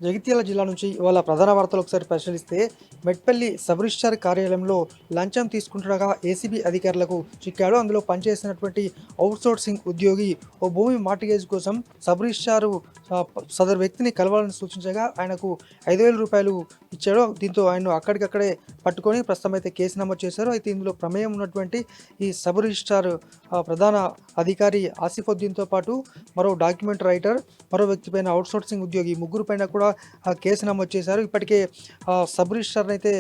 జగిత్యాల జిల్లా నుంచి ఇవాళ ప్రధాన వార్తలు ఒకసారి పరిశీలిస్తే మెట్పల్లి సబ్ రిజిస్ట్రార్ కార్యాలయంలో లంచం తీసుకుంటుండగా ఏసీబీ అధికారులకు చిక్కాడు. అందులో పనిచేసినటువంటి అవుట్సోర్సింగ్ ఉద్యోగి ఓ భూమి మార్టిగేజ్ కోసం సబ్ రిజిస్ట్రారు సదరు వ్యక్తిని కలవాలని సూచించగా ఆయనకు 5,000 రూపాయలు ఇచ్చాడు. దీంతో ఆయన అక్కడికక్కడే పట్టుకొని ప్రస్తుతం అయితే కేసు నమోదు చేశారు. అయితే ఇందులో ప్రమేయం ఉన్నటువంటి ఈ సబ్ రిజిస్ట్రార్ ప్రధాన అధికారి ఆసిఫుద్దీన్తో పాటు మరో డాక్యుమెంట్ రైటర్, మరో వ్యక్తి పైన అవుట్సోర్సింగ్ ఉద్యోగి ముగ్గురు పైన కూడా కేసు నమోదు చేశారు. ఇప్పటికే సబ్ రిజిస్ట్రార్ అయితే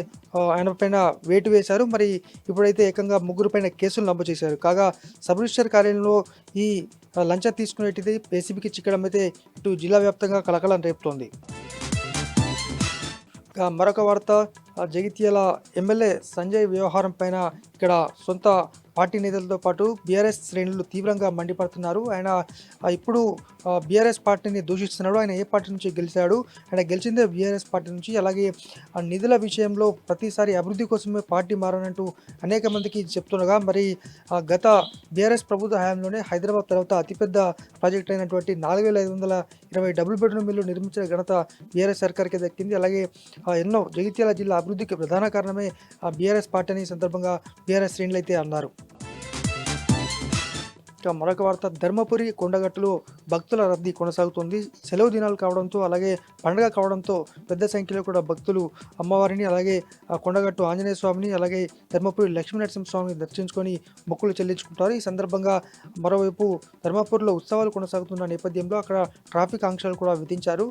ఆయన పైన వేటు వేశారు. మరి ఇప్పుడైతే ఏకంగా ముగ్గురు పైన కేసులు నమోదు చేశారు. కాగా సబ్ రిజిస్ట్రార్ కార్యాలయంలో ఈ లంచం తీసుకునేటిది ఏసీబీకి చిక్కడం అయితే ఇటు జిల్లా వ్యాప్తంగా కలకలం రేపుతోంది. మరొక వార్త, జగిత్యాల ఎమ్మెల్యే సంజయ్ వ్యవహారం పైన ఇక్కడ సొంత పార్టీ నేతలతో పాటు బీఆర్ఎస్ శ్రేణులు తీవ్రంగా మండిపడుతున్నారు. ఆయన ఇప్పుడు బీఆర్ఎస్ పార్టీని దూషిస్తున్నాడు. ఆయన ఏ పార్టీ నుంచి గెలిచాడు, ఆయన గెలిచిందే బీఆర్ఎస్ పార్టీ నుంచి. అలాగే నిధుల విషయంలో ప్రతిసారి అభివృద్ధి కోసమే పార్టీ మారనంటూ అనేక మందికి చెప్తుండగా, మరి గత బీఆర్ఎస్ ప్రభుత్వ హయాంలోనే హైదరాబాద్ తర్వాత అతిపెద్ద ప్రాజెక్ట్ అయినటువంటి 4,520 డబుల్ బెడ్రూమ్ ఇల్లు నిర్మించిన ఘనత బీఆర్ఎస్ సర్కార్కి దక్కింది. అలాగే ఎన్నో జగిత్యాల జిల్లా అభివృద్ధికి ప్రధాన కారణమే బీఆర్ఎస్ పార్టీ అని సందర్భంగా బీఆర్ఎస్ శ్రేణులు అయితే అన్నారు. మరొక వార్త, ధర్మపురి కొండగట్టులో భక్తుల రద్దీ కొనసాగుతుంది. సెలవు దినాలు కావడంతో అలాగే పండుగ కావడంతో పెద్ద సంఖ్యలో కూడా భక్తులు అమ్మవారిని, అలాగే కొండగట్టు ఆంజనేయ స్వామిని, అలాగే ధర్మపురి లక్ష్మీనరసింహస్వామిని దర్శించుకొని మొక్కులు చెల్లించుకుంటారు. ఈ సందర్భంగా మరోవైపు ధర్మపురిలో ఉత్సవాలు కొనసాగుతున్న నేపథ్యంలో అక్కడ ట్రాఫిక్ ఆంక్షలు కూడా విధించారు.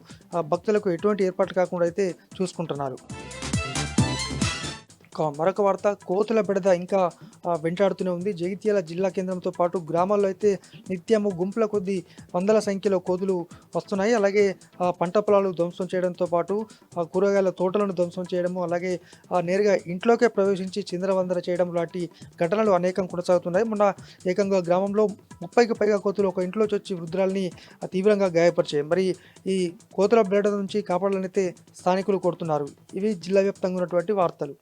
భక్తులకు ఎటువంటి ఏర్పాట్లు కాకుండా అయితే చూసుకుంటున్నారు. మరొక వార్త, కోతుల బెడద ఇంకా వెంటాడుతూనే ఉంది. జగిత్యాల జిల్లా కేంద్రంతో పాటు గ్రామాల్లో అయితే నిత్యము గుంపుల కొద్దీ వందల సంఖ్యలో కోతులు వస్తున్నాయి. అలాగే పంట పొలాలు ధ్వంసం చేయడంతో పాటు కూరగాయల తోటలను ధ్వంసం చేయడము, అలాగే నేరుగా ఇంట్లోకే ప్రవేశించి చిందరవందర చేయడం లాంటి ఘటనలు అనేకం కొనసాగుతున్నాయి. మొన్న ఏకంగా గ్రామంలో 30కి పైగా కోతులు ఒక ఇంట్లోకి వచ్చి వృద్ధురాల్ని తీవ్రంగా గాయపరిచాయి. మరి ఈ కోతుల బెడద నుంచి కాపాడాలనైతే స్థానికులు కోరుతున్నారు. ఇవి జిల్లా వ్యాప్తంగా ఉన్నటువంటి వార్తలు.